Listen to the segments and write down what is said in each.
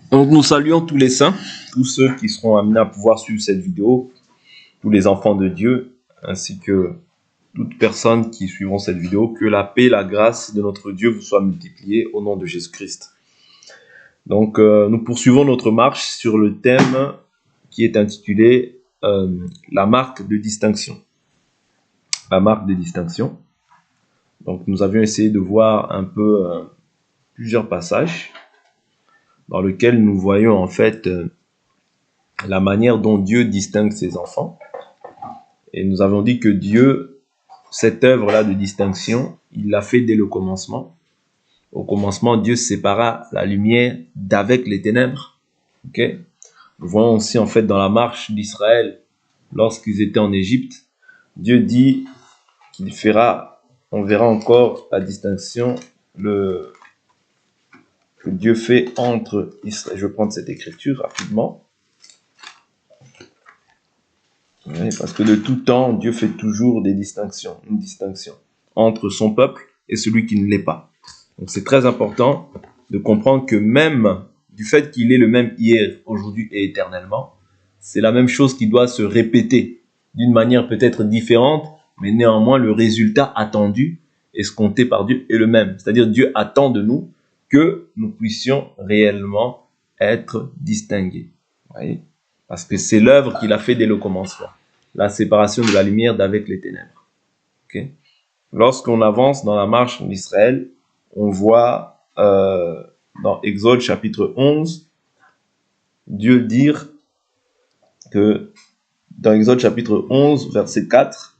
Donc nous saluons tous les saints, tous ceux qui seront amenés à pouvoir suivre cette vidéo, tous les enfants de Dieu, ainsi que toutes personnes qui suivront cette vidéo. Que la paix et la grâce de notre Dieu vous soient multipliées au nom de Jésus-Christ. Donc nous poursuivons notre marche sur le thème qui est intitulé la marque de distinction. La marque de distinction. Donc nous avions essayé de voir un peu plusieurs passages dans lesquels nous voyons en fait la manière dont Dieu distingue ses enfants. Et nous avons dit que Dieu, cette œuvre-là de distinction, il l'a fait dès le commencement. Au commencement, Dieu sépara la lumière d'avec les ténèbres. Okay? Nous voyons aussi en fait dans la marche d'Israël, lorsqu'ils étaient en Égypte, Dieu dit qu'il fera, on verra encore la distinction, que Dieu fait entre Israël. Je vais prendre cette écriture rapidement. Oui, parce que de tout temps, Dieu fait toujours une distinction entre son peuple et celui qui ne l'est pas. Donc c'est très important de comprendre que même du fait qu'il est le même hier, aujourd'hui et éternellement, c'est la même chose qui doit se répéter d'une manière peut-être différente, mais néanmoins le résultat attendu, escompté par Dieu, est le même. C'est-à-dire Dieu attend de nous que nous puissions réellement être distingués. Vous voyez ? Parce que c'est l'œuvre qu'il a fait dès le commencement. La séparation de la lumière d'avec les ténèbres. Okay? Lorsqu'on avance dans la marche d'Israël, on voit dans Exode chapitre 11, Dieu dire que dans Exode chapitre 11, verset 4,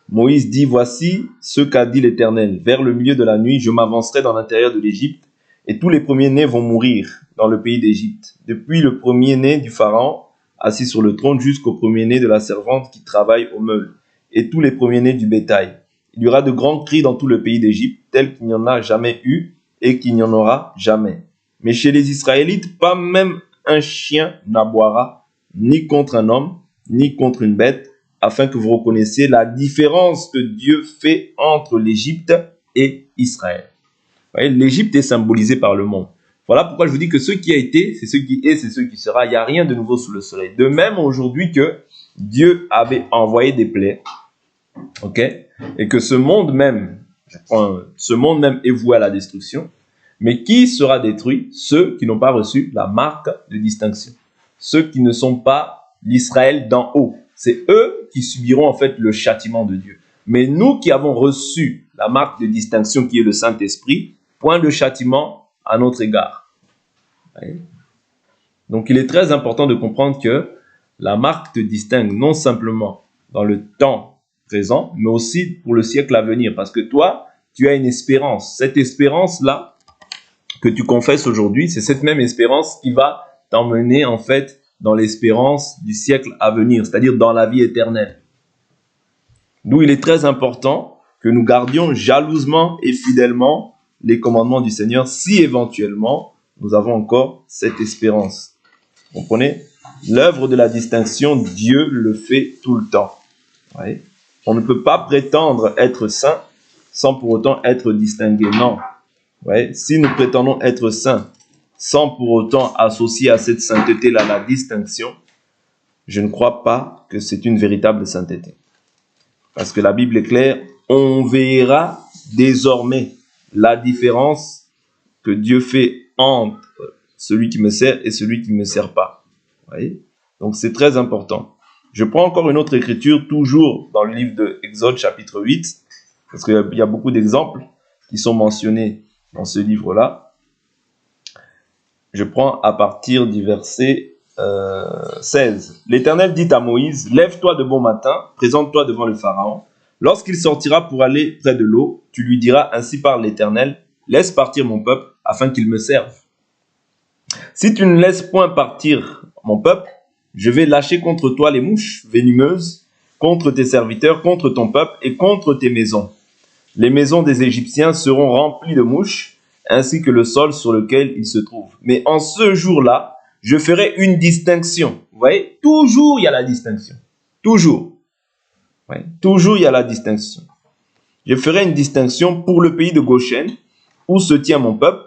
Moïse dit, « Voici ce qu'a dit l'Éternel. Vers le milieu de la nuit, je m'avancerai dans l'intérieur de l'Égypte, et tous les premiers-nés vont mourir dans le pays d'Égypte, depuis le premier-né du Pharaon, assis sur le trône, jusqu'au premier-né de la servante qui travaille au meule, et tous les premiers-nés du bétail. Il y aura de grands cris dans tout le pays d'Égypte, tels qu'il n'y en a jamais eu, et qu'il n'y en aura jamais. Mais chez les Israélites, pas même un chien n'aboiera, ni contre un homme, ni contre une bête, afin que vous reconnaissiez la différence que Dieu fait entre l'Égypte et Israël. Vous voyez, l'Égypte est symbolisée par le monde. Voilà pourquoi je vous dis que ce qui a été, c'est ce qui est, c'est ce qui sera. Il n'y a rien de nouveau sous le soleil. De même aujourd'hui que Dieu avait envoyé des plaies, ok, et que ce monde même est voué à la destruction. Mais qui sera détruit? Ceux qui n'ont pas reçu la marque de distinction. Ceux qui ne sont pas l'Israël d'en haut. C'est eux qui subiront en fait le châtiment de Dieu. Mais nous qui avons reçu la marque de distinction qui est le Saint-Esprit, point de châtiment à notre égard. Donc il est très important de comprendre que la marque te distingue non simplement dans le temps présent, mais aussi pour le siècle à venir. Parce que toi, tu as une espérance. Cette espérance-là que tu confesses aujourd'hui, c'est cette même espérance qui va t'emmener en fait dans l'espérance du siècle à venir, c'est-à-dire dans la vie éternelle. D'où il est très important que nous gardions jalousement et fidèlement les commandements du Seigneur si éventuellement nous avons encore cette espérance. Vous comprenez? L'œuvre de la distinction, Dieu le fait tout le temps. Ouais. On ne peut pas prétendre être saint sans pour autant être distingué. Non. Ouais. Si nous prétendons être saints sans pour autant associer à cette sainteté-là la distinction, je ne crois pas que c'est une véritable sainteté. Parce que la Bible est claire, on verra désormais la différence que Dieu fait entre celui qui me sert et celui qui ne me sert pas. Vous voyez? Donc c'est très important. Je prends encore une autre écriture, toujours dans le livre de Exode chapitre 8, parce qu'il y a beaucoup d'exemples qui sont mentionnés dans ce livre-là. Je prends à partir du verset 16. L'Éternel dit à Moïse, « Lève-toi de bon matin, présente-toi devant le Pharaon. Lorsqu'il sortira pour aller près de l'eau, tu lui diras, ainsi parle l'Éternel, laisse partir mon peuple, afin qu'il me serve. Si tu ne laisses point partir mon peuple, je vais lâcher contre toi les mouches venimeuses, contre tes serviteurs, contre ton peuple et contre tes maisons. Les maisons des Égyptiens seront remplies de mouches, ainsi que le sol sur lequel ils se trouvent. Mais en ce jour-là, je ferai une distinction. Vous voyez, toujours il y a la distinction. Toujours. Ouais. Toujours il y a la distinction. Je ferai une distinction pour le pays de Goshen, où se tient mon peuple,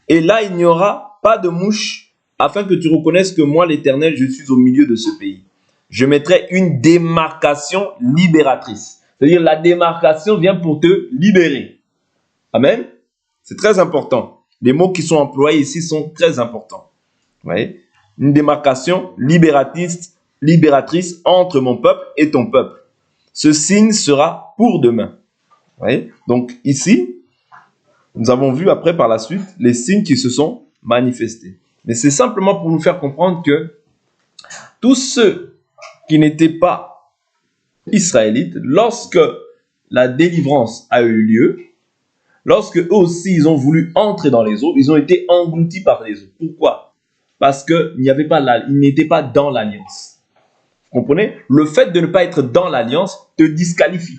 et là il n'y aura pas de mouches afin que tu reconnaisses que moi, l'Éternel, je suis au milieu de ce pays. Je mettrai une démarcation libératrice. C'est-à-dire, la démarcation vient pour te libérer. Amen. C'est très important. Les mots qui sont employés ici sont très importants. Vous voyez? Une démarcation libératrice entre mon peuple et ton peuple. Ce signe sera pour demain. Vous voyez? Donc ici, nous avons vu après par la suite les signes qui se sont manifestés. Mais c'est simplement pour nous faire comprendre que tous ceux qui n'étaient pas israélites, lorsque la délivrance a eu lieu, lorsque eux aussi ils ont voulu entrer dans les eaux, ils ont été engloutis par les eaux. Pourquoi? Parce qu'ils n'étaient pas dans l'alliance. Vous comprenez? Le fait de ne pas être dans l'alliance te disqualifie.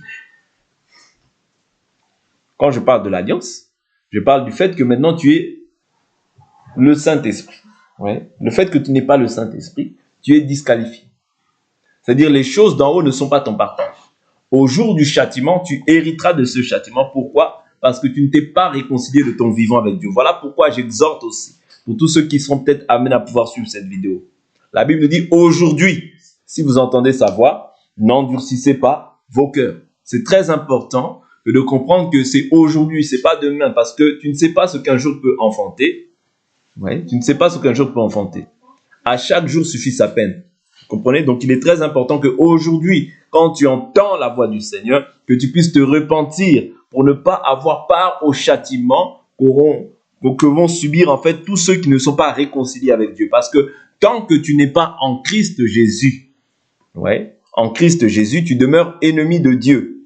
Quand je parle de l'alliance, je parle du fait que maintenant tu es le Saint-Esprit. Ouais. Le fait que tu n'es pas le Saint-Esprit, tu es disqualifié. C'est-à-dire les choses d'en haut ne sont pas ton partage. Au jour du châtiment, tu hériteras de ce châtiment. Pourquoi? Parce que tu ne t'es pas réconcilié de ton vivant avec Dieu. Voilà pourquoi j'exhorte aussi, pour tous ceux qui seront peut-être amenés à pouvoir suivre cette vidéo. La Bible nous dit aujourd'hui, si vous entendez sa voix, n'endurcissez pas vos cœurs. C'est très important de comprendre que c'est aujourd'hui, c'est pas demain, parce que tu ne sais pas ce qu'un jour peut enfanter. Ouais, tu ne sais pas ce qu'un jour peut enfanter. À chaque jour suffit sa peine. Vous comprenez? Donc il est très important qu'aujourd'hui, quand tu entends la voix du Seigneur, que tu puisses te repentir pour ne pas avoir part au châtiment que vont subir en fait tous ceux qui ne sont pas réconciliés avec Dieu. Parce que tant que tu n'es pas en Christ Jésus, ouais, en Christ Jésus, tu demeures ennemi de Dieu.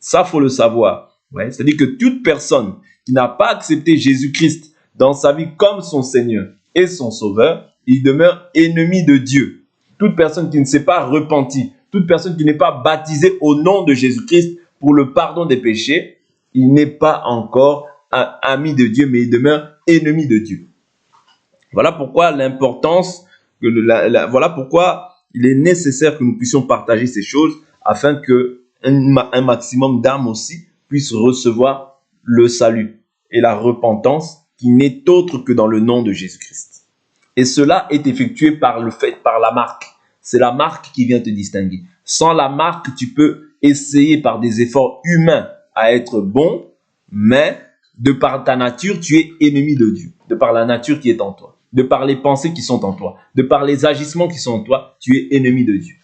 Ça, faut le savoir. Ouais, c'est-à-dire que toute personne qui n'a pas accepté Jésus-Christ dans sa vie comme son Seigneur et son Sauveur, il demeure ennemi de Dieu. Toute personne qui ne s'est pas repentie, toute personne qui n'est pas baptisée au nom de Jésus-Christ pour le pardon des péchés, il n'est pas encore un ami de Dieu, mais il demeure ennemi de Dieu. Voilà pourquoi l'importance, voilà pourquoi il est nécessaire que nous puissions partager ces choses afin que un maximum d'âmes aussi puissent recevoir le salut et la repentance qui n'est autre que dans le nom de Jésus-Christ. Et cela est effectué par la marque. C'est la marque qui vient te distinguer. Sans la marque, tu peux essayer par des efforts humains à être bon, mais de par ta nature, tu es ennemi de Dieu. De par la nature qui est en toi. De par les pensées qui sont en toi. De par les agissements qui sont en toi, tu es ennemi de Dieu.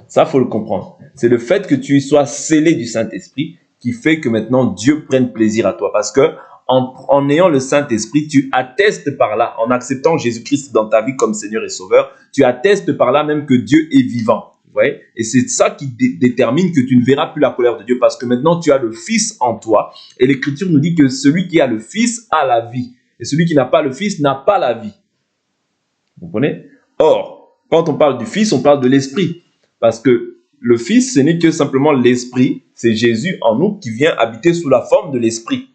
Ça, il faut le comprendre. C'est le fait que tu sois scellé du Saint-Esprit qui fait que maintenant Dieu prenne plaisir à toi. Parce que en ayant le Saint-Esprit, tu attestes par là, en acceptant Jésus-Christ dans ta vie comme Seigneur et Sauveur, tu attestes par là même que Dieu est vivant. Vous voyez? Et c'est ça qui détermine que tu ne verras plus la colère de Dieu parce que maintenant tu as le Fils en toi. Et l'Écriture nous dit que celui qui a le Fils a la vie. Et celui qui n'a pas le Fils n'a pas la vie. Vous comprenez? Or, quand on parle du Fils, on parle de l'Esprit. Parce que le Fils, ce n'est que simplement l'Esprit. C'est Jésus en nous qui vient habiter sous la forme de l'Esprit.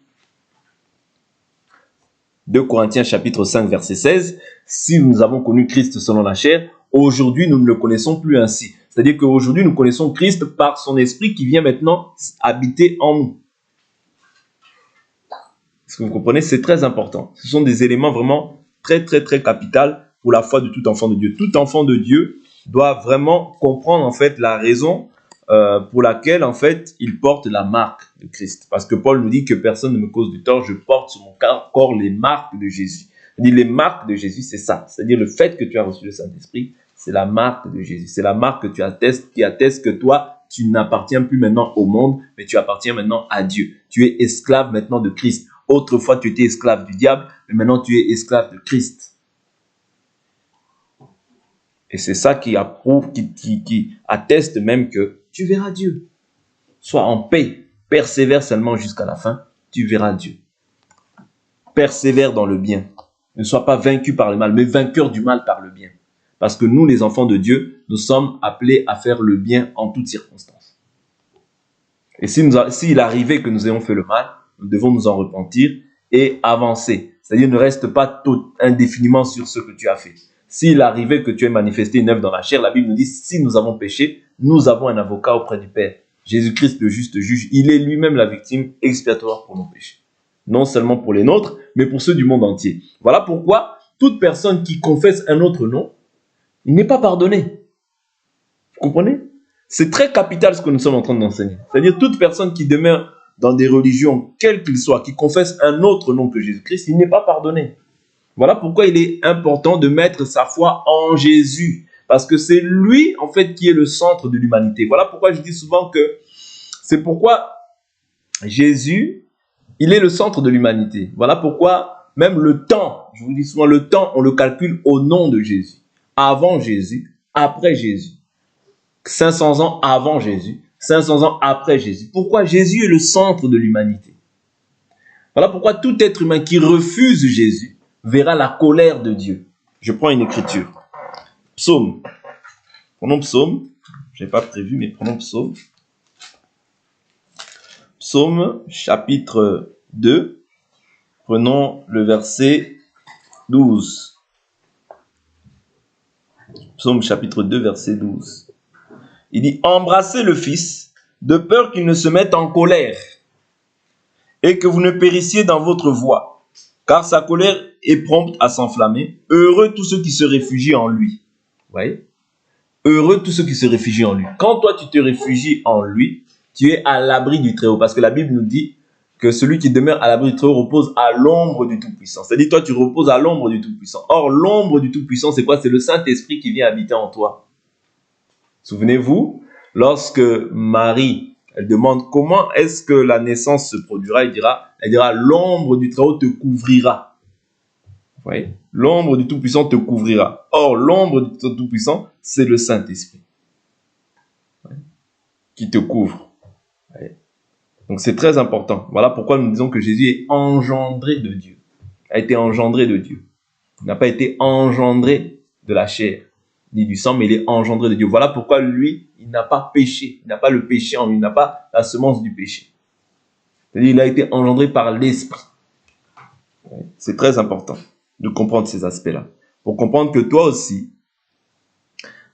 2 Corinthiens chapitre 5 verset 16. Si nous avons connu Christ selon la chair, aujourd'hui nous ne le connaissons plus ainsi. C'est-à-dire qu'aujourd'hui nous connaissons Christ par son Esprit qui vient maintenant habiter en nous. Est-ce que vous comprenez? C'est très important. Ce sont des éléments vraiment très capitaux pour la foi de tout enfant de Dieu. Tout enfant de Dieu doit vraiment comprendre en fait la raison pour laquelle en fait il porte la marque de Christ. Parce que Paul nous dit que personne ne me cause du tort, je porte sur mon corps les marques de Jésus. Il dit les marques de Jésus, c'est ça. C'est-à-dire le fait que tu as reçu le Saint-Esprit, c'est la marque de Jésus. C'est la marque que tu attestes, qui atteste que toi, tu n'appartiens plus maintenant au monde, mais tu appartiens maintenant à Dieu. Tu es esclave maintenant de Christ. Autrefois, tu étais esclave du diable, mais maintenant tu es esclave de Christ. Et c'est ça qui approuve, qui atteste même que tu verras Dieu. Sois en paix, persévère seulement jusqu'à la fin, tu verras Dieu. Persévère dans le bien. Ne sois pas vaincu par le mal, mais vainqueur du mal par le bien. Parce que nous, les enfants de Dieu, nous sommes appelés à faire le bien en toutes circonstances. Et s'il arrivait que nous ayons fait le mal, nous devons nous en repentir et avancer. C'est-à-dire ne reste pas indéfiniment sur ce que tu as fait. S'il arrivait que tu aies manifesté une œuvre dans la chair, la Bible nous dit, si nous avons péché, nous avons un avocat auprès du Père. Jésus-Christ, le juste juge, il est lui-même la victime expiatoire pour nos péchés. Non seulement pour les nôtres, mais pour ceux du monde entier. Voilà pourquoi toute personne qui confesse un autre nom, il n'est pas pardonné. Vous comprenez? C'est très capital ce que nous sommes en train d'enseigner. C'est-à-dire toute personne qui demeure dans des religions, quelles qu'ils soient, qui confesse un autre nom que Jésus-Christ, il n'est pas pardonné. Voilà pourquoi il est important de mettre sa foi en Jésus. Parce que c'est lui, en fait, qui est le centre de l'humanité. Voilà pourquoi je dis souvent que c'est pourquoi Jésus, il est le centre de l'humanité. Voilà pourquoi même le temps, je vous dis souvent, le temps, on le calcule au nom de Jésus. Avant Jésus, après Jésus. 500 ans avant Jésus, 500 ans après Jésus. Pourquoi Jésus est le centre de l'humanité? Voilà pourquoi tout être humain qui refuse Jésus verra la colère de Dieu. Je prends une écriture. Psaume. Prenons Psaume. Je n'ai pas prévu, mais prenons Psaume. Psaume, chapitre 2. Prenons le verset 12. Psaume, chapitre 2, verset 12. Il dit, embrassez le Fils, de peur qu'il ne se mette en colère, et que vous ne périssiez dans votre voie, car sa colère est prompte à s'enflammer. Heureux tous ceux qui se réfugient en lui. Vous voyez? Heureux tous ceux qui se réfugient en lui. Quand toi tu te réfugies en lui, tu es à l'abri du Très-Haut, parce que la Bible nous dit que celui qui demeure à l'abri du Très-Haut repose à l'ombre du Tout-Puissant. C'est-à-dire toi tu reposes à l'ombre du Tout-Puissant. Or l'ombre du Tout-Puissant c'est quoi? C'est le Saint-Esprit qui vient habiter en toi. Souvenez-vous, lorsque Marie, elle demande comment est-ce que la naissance se produira, elle dira, l'ombre du Très-Haut te couvrira. Vous voyez? L'ombre du Tout-Puissant te couvrira. Or, l'ombre du Tout-Puissant, c'est le Saint-Esprit qui te couvre. Vous voyez? Donc, c'est très important. Voilà pourquoi nous disons que Jésus est engendré de Dieu. A été engendré de Dieu. Il n'a pas été engendré de la chair ni du sang, mais il est engendré de Dieu. Voilà pourquoi lui, il n'a pas péché. Il n'a pas le péché en lui. Il n'a pas la semence du péché. C'est-à-dire il a été engendré par l'Esprit. C'est très important de comprendre ces aspects-là. Pour comprendre que toi aussi,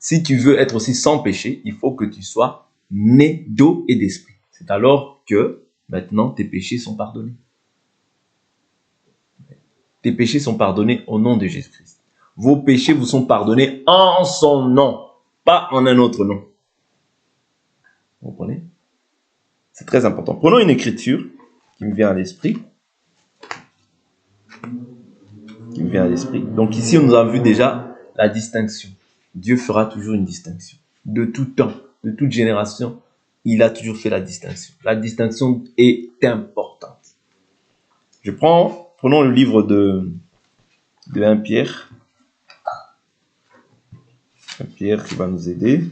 si tu veux être aussi sans péché, il faut que tu sois né d'eau et d'esprit. C'est alors que maintenant tes péchés sont pardonnés. Tes péchés sont pardonnés au nom de Jésus-Christ. Vos péchés vous sont pardonnés en son nom, pas en un autre nom. Vous comprenez? C'est très important. Prenons une écriture qui me vient à l'esprit. Donc ici, on nous a vu déjà la distinction. Dieu fera toujours une distinction. De tout temps, de toute génération, il a toujours fait la distinction. La distinction est importante. Prenons le livre de 1 Pierre. 1 Pierre qui va nous aider.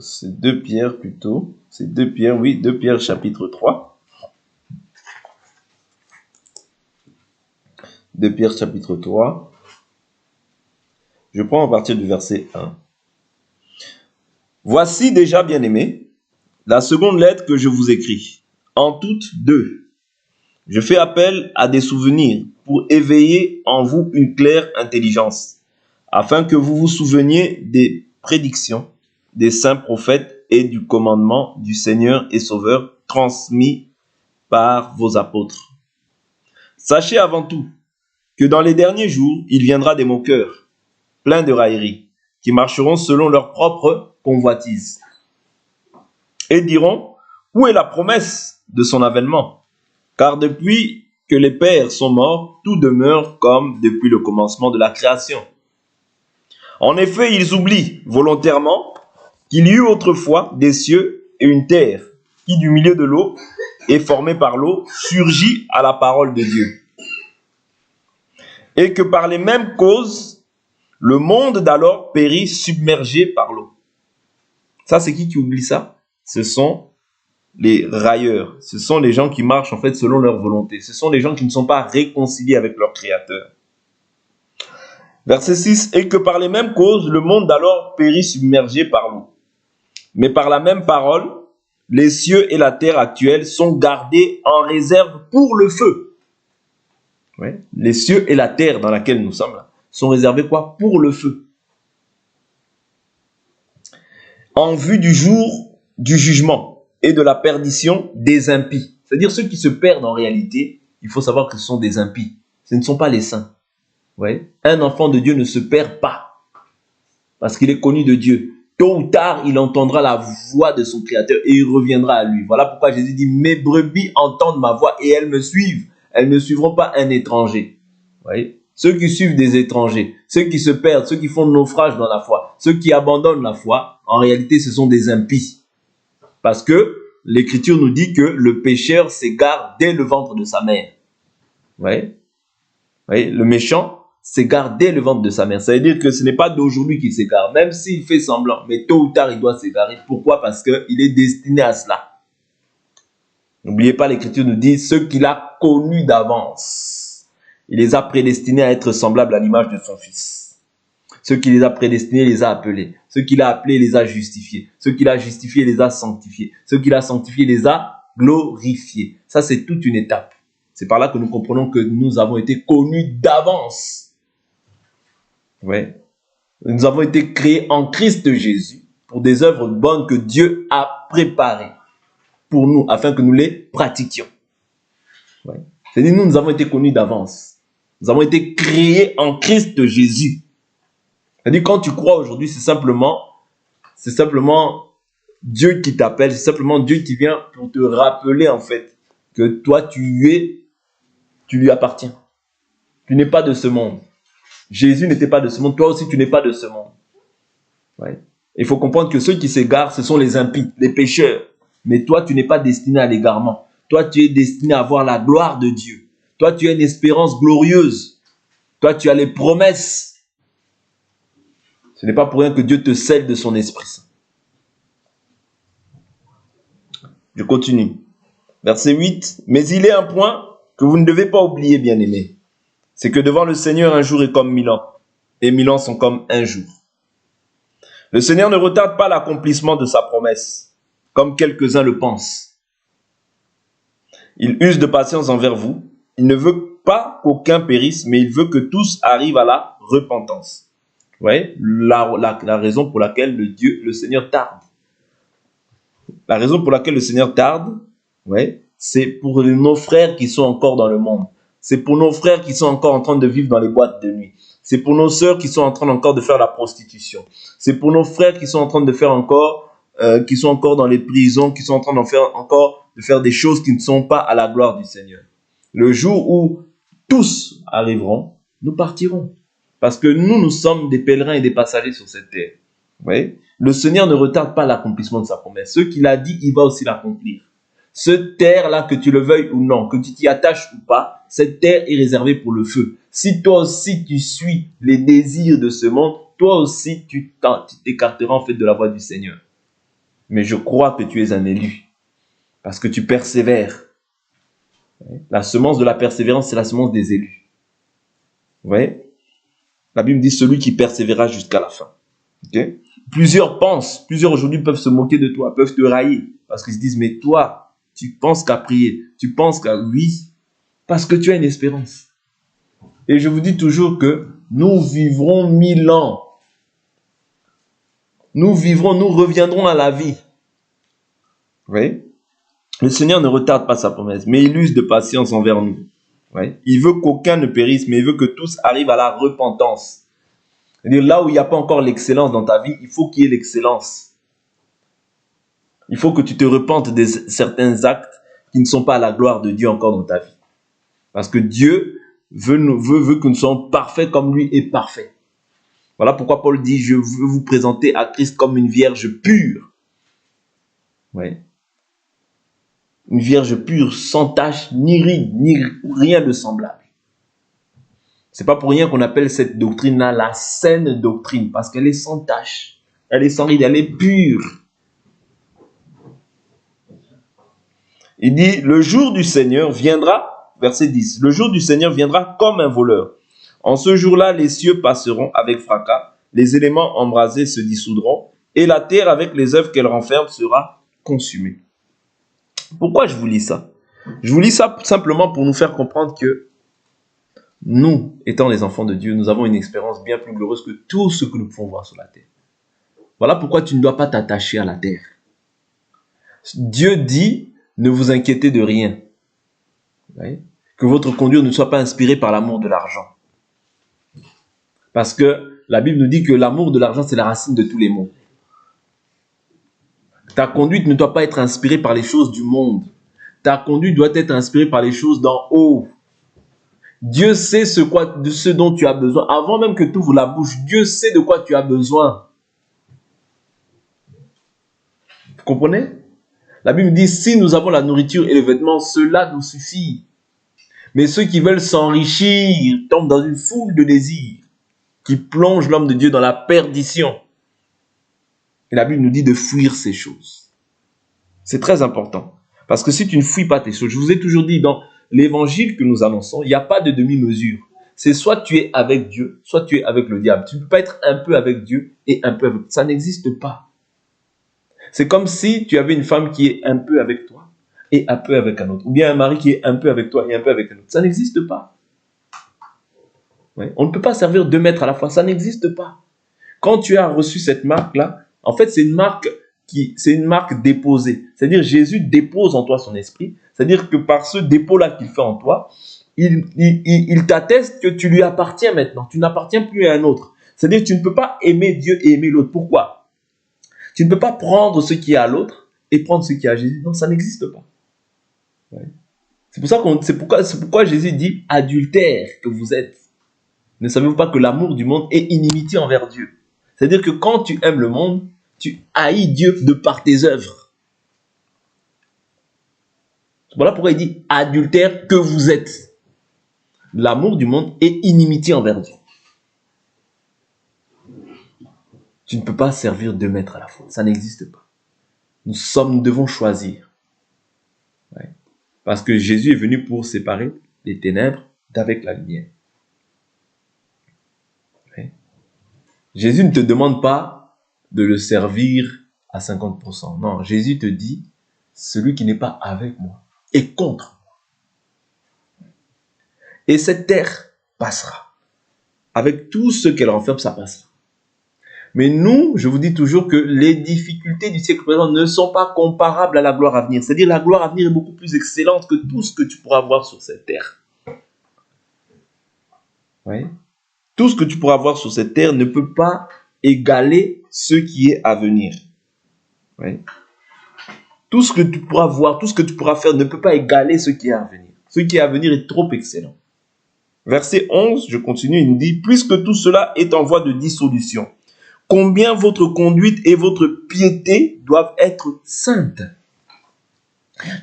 C'est 2 Pierre plutôt. C'est 2 Pierre, oui, 2 Pierre chapitre 3. 2 Pierre chapitre 3. Je prends à partir du verset 1. Voici déjà, bien-aimés, la seconde lettre que je vous écris. En toutes deux. Je fais appel à des souvenirs pour éveiller en vous une claire intelligence, afin que vous vous souveniez des prédictions des saints prophètes et du commandement du Seigneur et Sauveur transmis par vos apôtres. Sachez avant tout que dans les derniers jours, il viendra des moqueurs, pleins de railleries, qui marcheront selon leur propre convoitise, et diront, où est la promesse de son avènement? Car depuis que les pères sont morts, tout demeure comme depuis le commencement de la création. En effet, ils oublient volontairement qu'il y eut autrefois des cieux et une terre, qui du milieu de l'eau et formée par l'eau, surgit à la parole de Dieu. Et que par les mêmes causes, le monde d'alors périt submergé par l'eau. Ça, c'est qui oublie ça? Ce sont les railleurs. Ce sont les gens qui marchent en fait selon leur volonté. Ce sont les gens qui ne sont pas réconciliés avec leur Créateur. Verset 6. Et que par les mêmes causes, le monde d'alors périt submergé par l'eau. Mais par la même parole, les cieux et la terre actuelle sont gardés en réserve pour le feu. Ouais. Les cieux et la terre dans laquelle nous sommes là, sont réservés quoi? Pour le feu. en vue du jour du jugement et de la perdition des impies. C'est-à-dire ceux qui se perdent en réalité, il faut savoir que ce sont des impies. Ce ne sont pas les saints. Ouais. Un enfant de Dieu ne se perd pas parce qu'il est connu de Dieu. Tôt ou tard, il entendra la voix de son Créateur et il reviendra à lui. Voilà pourquoi Jésus dit, mes brebis entendent ma voix et elles me suivent. Elles ne suivront pas un étranger. Vous voyez? Ceux qui suivent des étrangers, ceux qui se perdent, ceux qui font naufrage dans la foi, ceux qui abandonnent la foi, en réalité, ce sont des impies. Parce que l'Écriture nous dit que le pécheur s'égare dès le ventre de sa mère. Vous voyez? Le méchant s'égare dès le ventre de sa mère. Ça veut dire que ce n'est pas d'aujourd'hui qu'il s'égare, même s'il fait semblant, mais tôt ou tard, il doit s'égarer. Pourquoi? Parce qu'il est destiné à cela. N'oubliez pas, l'Écriture nous dit ceux qu'il a connus d'avance. Il les a prédestinés à être semblables à l'image de son Fils. Ceux qu'il les a prédestinés, les a appelés. Ceux qu'il a appelés, les a justifiés. Ceux qu'il a justifiés, les a sanctifiés. Ceux qu'il a sanctifiés, les a glorifiés. Ça, c'est toute une étape. C'est par là que nous comprenons que nous avons été connus d'avance. Ouais. Nous avons été créés en Christ Jésus pour des œuvres bonnes que Dieu a préparées pour nous, afin que nous les pratiquions. Ouais. C'est-à-dire, nous avons été connus d'avance. Nous avons été créés en Christ Jésus. C'est-à-dire, quand tu crois aujourd'hui, c'est simplement Dieu qui t'appelle, c'est simplement Dieu qui vient pour te rappeler, en fait, que toi, tu lui appartiens. Tu n'es pas de ce monde. Jésus n'était pas de ce monde, toi aussi tu n'es pas de ce monde. Ouais. Il faut comprendre que ceux qui s'égarent, ce sont les impies, les pécheurs. Mais toi, tu n'es pas destiné à l'égarement. Toi, tu es destiné à voir la gloire de Dieu. Toi, tu as une espérance glorieuse. Toi, tu as les promesses. Ce n'est pas pour rien que Dieu te scelle de son Esprit Saint. Je continue. Verset 8. Mais il est un point que vous ne devez pas oublier, bien-aimés. C'est que devant le Seigneur, un jour est comme 1000 ans, et 1000 ans sont comme un jour. Le Seigneur ne retarde pas l'accomplissement de sa promesse, comme quelques-uns le pensent. Il use de patience envers vous. Il ne veut pas qu'aucun périsse, mais il veut que tous arrivent à la repentance. Vous voyez, la raison pour laquelle le Seigneur tarde. La raison pour laquelle le Seigneur tarde, ouais, c'est pour nos frères qui sont encore dans le monde. C'est pour nos frères qui sont encore en train de vivre dans les boîtes de nuit. C'est pour nos sœurs qui sont en train encore de faire la prostitution. C'est pour nos frères qui sont en train de faire encore, qui sont encore dans les prisons, qui sont en train de faire des choses qui ne sont pas à la gloire du Seigneur. Le jour où tous arriveront, nous partirons. Parce que nous sommes des pèlerins et des passagers sur cette terre. Vous voyez? Le Seigneur ne retarde pas l'accomplissement de sa promesse. Ce qu'il a dit, il va aussi l'accomplir. Cette terre-là, que tu le veuilles ou non, que tu t'y attaches ou pas, cette terre est réservée pour le feu. Si toi aussi tu suis les désirs de ce monde, toi aussi tu t'écarteras en fait de la voie du Seigneur. Mais je crois que tu es un élu, parce que tu persévères. La semence de la persévérance, c'est la semence des élus. Vous voyez? La Bible dit celui qui persévérera jusqu'à la fin. Okay? Plusieurs aujourd'hui peuvent se moquer de toi, peuvent te railler, parce qu'ils se disent, mais toi, tu penses qu'à prier, tu penses qu'à oui, parce que tu as une espérance. Et je vous dis toujours que nous vivrons 1000 ans. Nous reviendrons à la vie. Vous voyez? Le Seigneur ne retarde pas sa promesse, mais il use de patience envers nous. Ouais. Il veut qu'aucun ne périsse, mais il veut que tous arrivent à la repentance. C'est-à-dire là où il n'y a pas encore l'excellence dans ta vie, il faut qu'il y ait l'excellence. Il faut que tu te repentes de certains actes qui ne sont pas à la gloire de Dieu encore dans ta vie. Parce que Dieu veut que nous soyons parfaits comme lui est parfait. Voilà pourquoi Paul dit, je veux vous présenter à Christ comme une vierge pure. Ouais. Une vierge pure, sans tache, ni ride, ni rien de semblable. C'est pas pour rien qu'on appelle cette doctrine-là la saine doctrine, parce qu'elle est sans tache, elle est sans ride, elle est pure. Il dit, le jour du Seigneur viendra, verset 10, le jour du Seigneur viendra comme un voleur. En ce jour-là, les cieux passeront avec fracas, les éléments embrasés se dissoudront, et la terre avec les œuvres qu'elle renferme sera consumée. Pourquoi je vous lis ça? Je vous lis ça simplement pour nous faire comprendre que nous, étant les enfants de Dieu, nous avons une expérience bien plus glorieuse que tout ce que nous pouvons voir sur la terre. Voilà pourquoi tu ne dois pas t'attacher à la terre. Dieu dit, ne vous inquiétez de rien. Vous voyez? Que votre conduite ne soit pas inspirée par l'amour de l'argent. Parce que la Bible nous dit que l'amour de l'argent, c'est la racine de tous les maux. Ta conduite ne doit pas être inspirée par les choses du monde. Ta conduite doit être inspirée par les choses d'en haut. Dieu sait de ce dont tu as besoin. Avant même que tu ouvres la bouche, Dieu sait de quoi tu as besoin. Vous comprenez? La Bible dit, si nous avons la nourriture et le vêtement, cela nous suffit. Mais ceux qui veulent s'enrichir tombent dans une foule de désirs qui plongent l'homme de Dieu dans la perdition. Et la Bible nous dit de fuir ces choses. C'est très important. Parce que si tu ne fuis pas tes choses, je vous ai toujours dit, dans l'évangile que nous annonçons, il n'y a pas de demi-mesure. C'est soit tu es avec Dieu, soit tu es avec le diable. Tu ne peux pas être un peu avec Dieu et un peu avec... Ça n'existe pas. C'est comme si tu avais une femme qui est un peu avec toi et un peu avec un autre. Ou bien un mari qui est un peu avec toi et un peu avec un autre. Ça n'existe pas. Ouais. On ne peut pas servir 2 maîtres à la fois. Ça n'existe pas. Quand tu as reçu cette marque-là, en fait, c'est une marque déposée. C'est-à-dire, Jésus dépose en toi son esprit. C'est-à-dire que par ce dépôt-là qu'il fait en toi, il t'atteste que tu lui appartiens maintenant. Tu n'appartiens plus à un autre. C'est-à-dire que tu ne peux pas aimer Dieu et aimer l'autre. Pourquoi? Tu ne peux pas prendre ce qui est à l'autre et prendre ce qui est à Jésus. Non, ça n'existe pas. Ouais. C'est pourquoi Jésus dit « adultère que vous êtes ». Ne savez-vous pas que l'amour du monde est inimitié envers Dieu? C'est-à-dire que quand tu aimes le monde, tu haïs Dieu de par tes œuvres. Voilà pourquoi il dit « adultère que vous êtes ». L'amour du monde est inimitié envers Dieu. Tu ne peux pas servir 2 maîtres à la fois. Ça n'existe pas. Nous devons choisir. Ouais. Parce que Jésus est venu pour séparer les ténèbres d'avec la lumière. Ouais. Jésus ne te demande pas de le servir à 50%. Non, Jésus te dit, celui qui n'est pas avec moi est contre moi. Et cette terre passera. Avec tout ce qu'elle renferme, ça passera. Mais nous, je vous dis toujours que les difficultés du siècle présent ne sont pas comparables à la gloire à venir. C'est-à-dire la gloire à venir est beaucoup plus excellente que tout ce que tu pourras voir sur cette terre. Oui. Tout ce que tu pourras voir sur cette terre ne peut pas égaler ce qui est à venir. Oui. Tout ce que tu pourras voir, tout ce que tu pourras faire ne peut pas égaler ce qui est à venir. Ce qui est à venir est trop excellent. Verset 11, je continue, il nous dit « Puisque tout cela est en voie de dissolution, combien votre conduite et votre piété doivent être saintes. »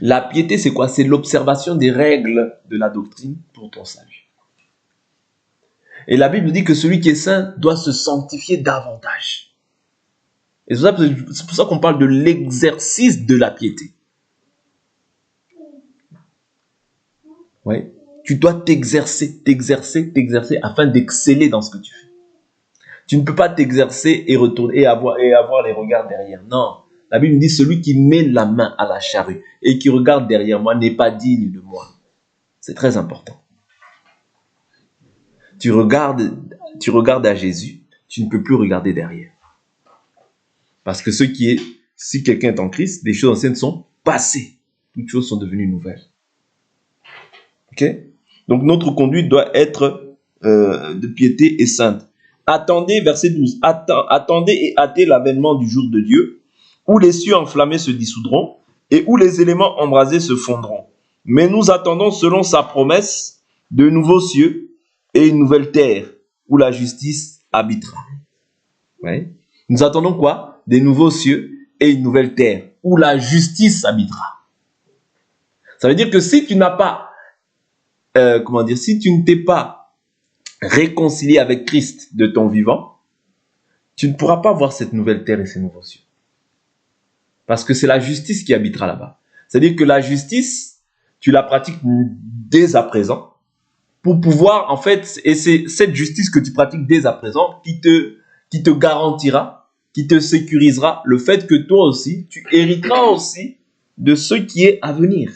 La piété, c'est quoi? C'est l'observation des règles de la doctrine pour ton salut. Et la Bible dit que celui qui est saint doit se sanctifier davantage. Et c'est pour ça qu'on parle de l'exercice de la piété. Oui. Tu dois t'exercer afin d'exceller dans ce que tu fais. Tu ne peux pas t'exercer et retourner et avoir les regards derrière. Non. La Bible dit, celui qui met la main à la charrue et qui regarde derrière moi n'est pas digne de moi. C'est très important. Tu regardes à Jésus, tu ne peux plus regarder derrière. Parce que si quelqu'un est en Christ, les choses anciennes sont passées. Toutes choses sont devenues nouvelles. Ok? Donc notre conduite doit être de piété et sainte. Attendez, verset 12, attendez et hâtez l'avènement du jour de Dieu, où les cieux enflammés se dissoudront, et où les éléments embrasés se fondront. Mais nous attendons, selon sa promesse, de nouveaux cieux et une nouvelle terre, où la justice habitera. Ouais. Nous attendons quoi? Des nouveaux cieux et une nouvelle terre, où la justice habitera. Ça veut dire que si tu n'as pas, si tu ne t'es pas réconcilié avec Christ de ton vivant, tu ne pourras pas voir cette nouvelle terre et ces nouveaux cieux. Parce que c'est la justice qui habitera là-bas. C'est-à-dire que la justice, tu la pratiques dès à présent pour pouvoir, en fait, et c'est cette justice que tu pratiques dès à présent qui te garantira, qui te sécurisera le fait que toi aussi, tu hériteras aussi de ce qui est à venir.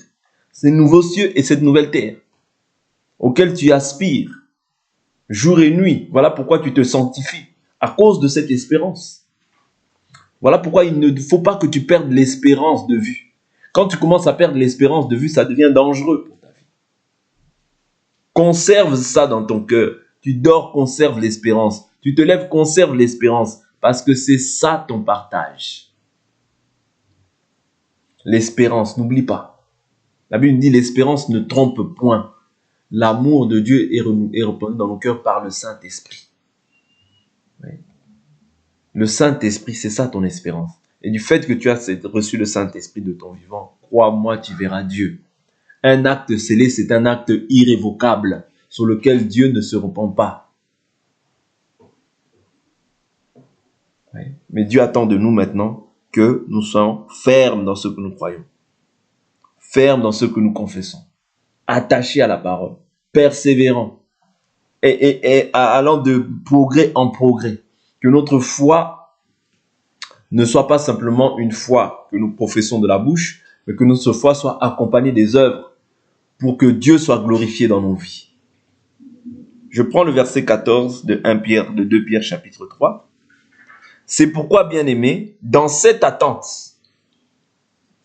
Ces nouveaux cieux et cette nouvelle terre auxquels tu aspires jour et nuit. Voilà pourquoi tu te sanctifies, à cause de cette espérance. Voilà pourquoi il ne faut pas que tu perdes l'espérance de vue. Quand tu commences à perdre l'espérance de vue, ça devient dangereux pour ta vie. Conserve ça dans ton cœur. Tu dors, conserve l'espérance. Tu te lèves, conserve l'espérance. Parce que c'est ça ton partage. L'espérance, n'oublie pas. La Bible dit l'espérance ne trompe point. L'amour de Dieu est répandu dans nos cœurs par le Saint-Esprit. Oui. Le Saint-Esprit, c'est ça ton espérance. Et du fait que tu as reçu le Saint-Esprit de ton vivant, crois-moi, tu verras Dieu. Un acte scellé, c'est un acte irrévocable sur lequel Dieu ne se repent pas. Oui. Mais Dieu attend de nous maintenant que nous soyons fermes dans ce que nous croyons, fermes dans ce que nous confessons, attachés à la parole, persévérants et allant de progrès en progrès. Que notre foi ne soit pas simplement une foi que nous professons de la bouche, mais que notre foi soit accompagnée des œuvres pour que Dieu soit glorifié dans nos vies. Je prends le verset 14 de 2 Pierre chapitre 3. C'est pourquoi, bien-aimés, dans cette attente,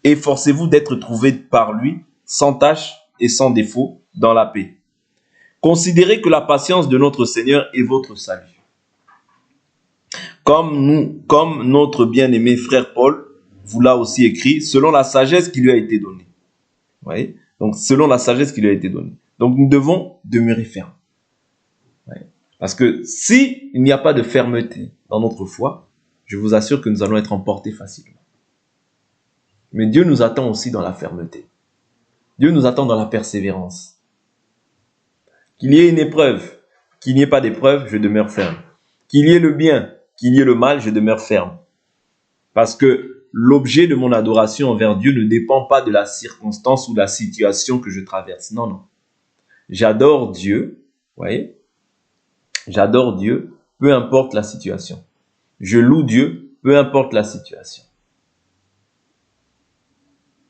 efforcez-vous d'être trouvés par lui, sans tache et sans défaut, dans la paix. Considérez que la patience de notre Seigneur est votre salut. Comme notre bien-aimé frère Paul vous l'a aussi écrit, selon la sagesse qui lui a été donnée. Vous voyez? Donc, selon la sagesse qui lui a été donnée. Donc, nous devons demeurer fermes. Parce que s'il n'y a pas de fermeté dans notre foi, je vous assure que nous allons être emportés facilement. Mais Dieu nous attend aussi dans la fermeté. Dieu nous attend dans la persévérance. Qu'il y ait une épreuve, qu'il n'y ait pas d'épreuve, je demeure ferme. Qu'il y ait le bien, qu'il y ait le mal, je demeure ferme. Parce que l'objet de mon adoration envers Dieu ne dépend pas de la circonstance ou de la situation que je traverse. Non, non. J'adore Dieu, vous voyez? J'adore Dieu, peu importe la situation. Je loue Dieu, peu importe la situation.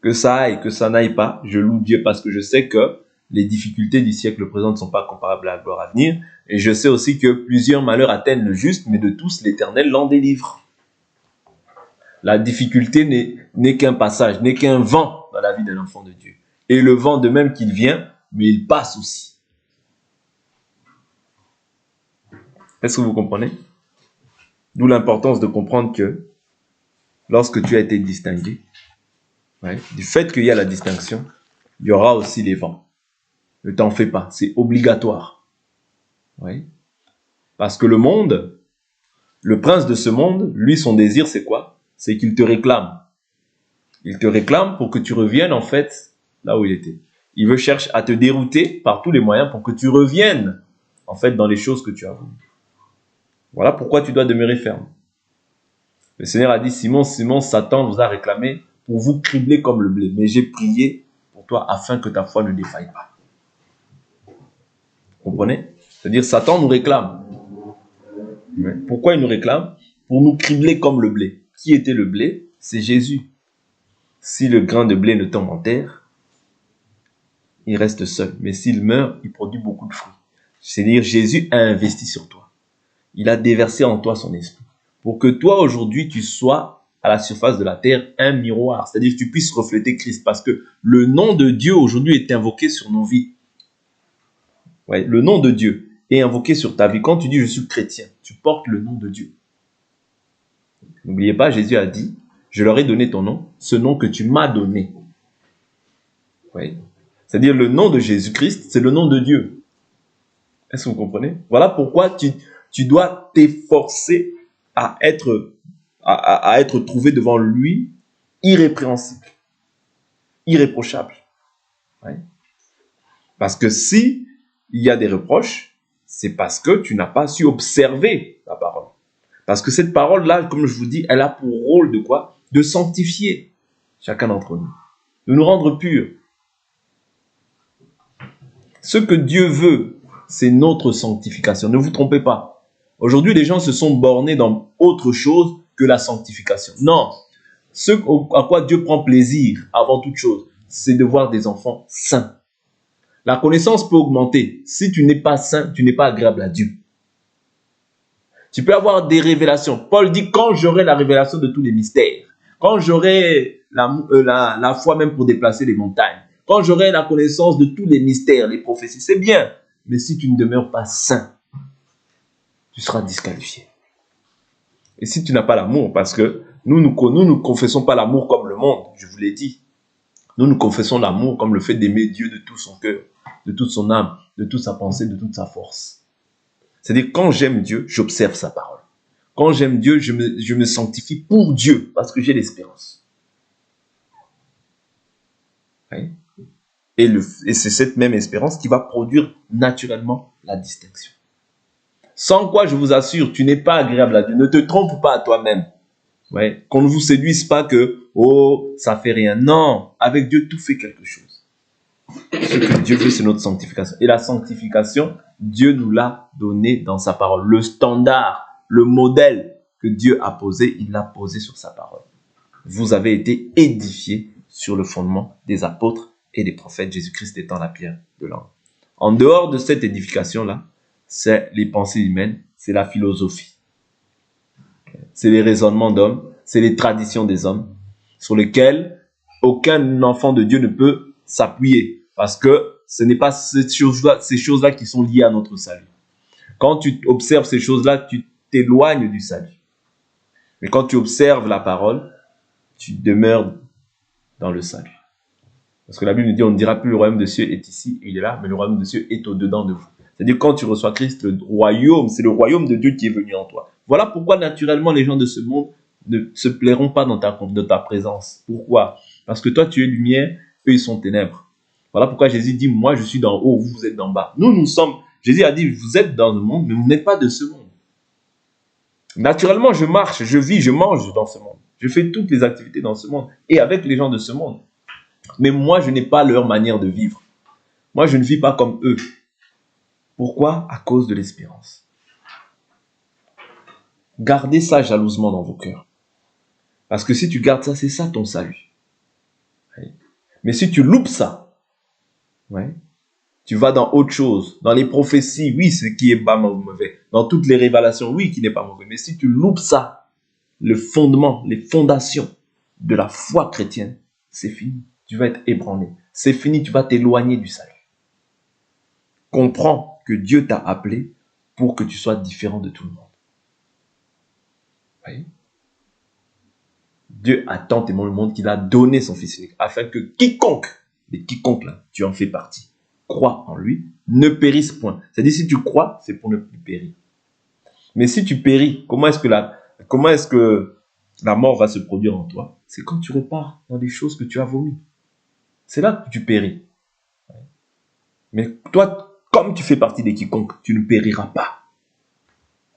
Que ça aille, que ça n'aille pas, je loue Dieu parce que je sais que les difficultés du siècle présent ne sont pas comparables à la gloire à venir. Et je sais aussi que plusieurs malheurs atteignent le juste, mais de tous l'Éternel l'en délivre. La difficulté n'est qu'un passage, n'est qu'un vent dans la vie d'un enfant de Dieu. Et le vent, de même qu'il vient, mais il passe aussi. Est-ce que vous comprenez? D'où l'importance de comprendre que lorsque tu as été distingué, du fait qu'il y a la distinction, il y aura aussi les vents. Ne t'en fais pas, c'est obligatoire. Oui. Parce que le monde, le prince de ce monde, lui, son désir, c'est quoi? C'est qu'il te réclame. Il te réclame pour que tu reviennes, en fait, là où il était. Il veut chercher à te dérouter par tous les moyens pour que tu reviennes, en fait, dans les choses que tu as voulu. Voilà pourquoi tu dois demeurer ferme. Le Seigneur a dit, Simon, Simon, Satan vous a réclamé pour vous cribler comme le blé. Mais j'ai prié pour toi afin que ta foi ne défaille pas. Vous comprenez? C'est-à-dire, Satan nous réclame. Mais pourquoi il nous réclame? Pour nous cribler comme le blé. Qui était le blé? C'est Jésus. Si le grain de blé ne tombe en terre, il reste seul. Mais s'il meurt, il produit beaucoup de fruits. C'est-à-dire, Jésus a investi sur toi. Il a déversé en toi son esprit. Pour que toi, aujourd'hui, tu sois à la surface de la terre un miroir. C'est-à-dire que tu puisses refléter Christ. Parce que le nom de Dieu, aujourd'hui, est invoqué sur nos vies. Ouais, le nom de Dieu est invoqué sur ta vie. Quand tu dis « je suis chrétien », tu portes le nom de Dieu. N'oubliez pas, Jésus a dit « je leur ai donné ton nom, ce nom que tu m'as donné ». Ouais. C'est-à-dire le nom de Jésus-Christ, c'est le nom de Dieu. Est-ce que vous comprenez? Voilà pourquoi tu dois t'efforcer à être trouvé devant lui irrépréhensible, irréprochable. Ouais. Parce que si il y a des reproches, c'est parce que tu n'as pas su observer la parole. Parce que cette parole-là, comme je vous dis, elle a pour rôle de quoi? De sanctifier chacun d'entre nous, de nous rendre purs. Ce que Dieu veut, c'est notre sanctification. Ne vous trompez pas. Aujourd'hui, les gens se sont bornés dans autre chose que la sanctification. Non. Ce à quoi Dieu prend plaisir, avant toute chose, c'est de voir des enfants saints. La connaissance peut augmenter. Si tu n'es pas saint, tu n'es pas agréable à Dieu. Tu peux avoir des révélations. Paul dit, quand j'aurai la révélation de tous les mystères, quand j'aurai la foi même pour déplacer les montagnes, quand j'aurai la connaissance de tous les mystères, les prophéties, c'est bien. Mais si tu ne demeures pas saint, tu seras disqualifié. Et si tu n'as pas l'amour, parce que nous ne confessons pas l'amour comme le monde, je vous l'ai dit. Nous confessons l'amour comme le fait d'aimer Dieu de tout son cœur, de toute son âme, de toute sa pensée, de toute sa force. C'est-à-dire, quand j'aime Dieu, j'observe sa parole. Quand j'aime Dieu, je me sanctifie pour Dieu, parce que j'ai l'espérance. Oui. Et c'est cette même espérance qui va produire naturellement la distinction. Sans quoi, je vous assure, tu n'es pas agréable à Dieu. Ne te trompe pas à toi-même. Ouais. Qu'on ne vous séduise pas que, oh, ça fait rien. Non, avec Dieu, tout fait quelque chose. Ce que Dieu veut, c'est notre sanctification. Et la sanctification, Dieu nous l'a donné dans sa parole. Le standard, le modèle que Dieu a posé, il l'a posé sur sa parole. Vous avez été édifiés sur le fondement des apôtres et des prophètes, Jésus-Christ étant la pierre de l'angle. En dehors de cette édification-là, c'est les pensées humaines, c'est la philosophie. C'est les raisonnements d'hommes, c'est les traditions des hommes, sur lesquelles aucun enfant de Dieu ne peut s'appuyer, parce que ce n'est pas ces choses-là qui sont liées à notre salut. Quand tu observes ces choses-là, tu t'éloignes du salut. Mais quand tu observes la parole, tu demeures dans le salut. Parce que la Bible nous dit, on ne dira plus le royaume de cieux est ici, il est là, mais le royaume de cieux est au-dedans de vous. C'est-à-dire, quand tu reçois Christ, le royaume, c'est le royaume de Dieu qui est venu en toi. Voilà pourquoi, naturellement, les gens de ce monde ne se plairont pas dans ta présence. Pourquoi? Parce que toi, tu es lumière, eux, ils sont ténèbres. Voilà pourquoi Jésus dit, moi, je suis d'en haut, vous êtes d'en bas. Nous sommes, Jésus a dit, vous êtes dans le monde, mais vous n'êtes pas de ce monde. Naturellement, je marche, je vis, je mange dans ce monde. Je fais toutes les activités dans ce monde et avec les gens de ce monde. Mais moi, je n'ai pas leur manière de vivre. Moi, je ne vis pas comme eux. Pourquoi? À cause de l'espérance. Gardez ça jalousement dans vos cœurs. Parce que si tu gardes ça, c'est ça ton salut. Mais si tu loupes ça, tu vas dans autre chose. Dans les prophéties, oui, ce qui est pas mauvais. Dans toutes les révélations, oui, qui n'est pas mauvais. Mais si tu loupes ça, le fondement, les fondations de la foi chrétienne, c'est fini. Tu vas être ébranlé. C'est fini, tu vas t'éloigner du salut. Comprends que Dieu t'a appelé pour que tu sois différent de tout le monde. Oui. Dieu a tant aimé le monde qu'il a donné son Fils unique, afin que quiconque, et quiconque là, tu en fais partie, croit en lui, ne périsse point. C'est-à-dire, si tu crois, c'est pour ne plus périr. Mais si tu péris, comment est-ce que la mort va se produire en toi? C'est quand tu repars dans des choses que tu as vomies. C'est là que tu péris. Mais toi, comme tu fais partie des quiconques, tu ne périras pas.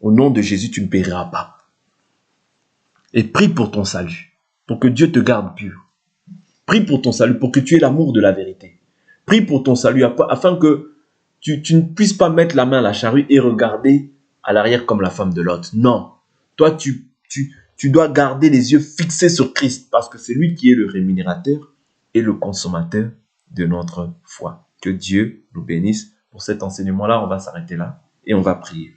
Au nom de Jésus, tu ne périras pas. Et prie pour ton salut, pour que Dieu te garde pur. Prie pour ton salut, pour que tu aies l'amour de la vérité. Prie pour ton salut, afin que tu ne puisses pas mettre la main à la charrue et regarder à l'arrière comme la femme de Lot. Non. Toi, tu dois garder les yeux fixés sur Christ, parce que c'est lui qui est le rémunérateur et le consommateur de notre foi. Que Dieu nous bénisse pour cet enseignement-là. On va s'arrêter là et on va prier.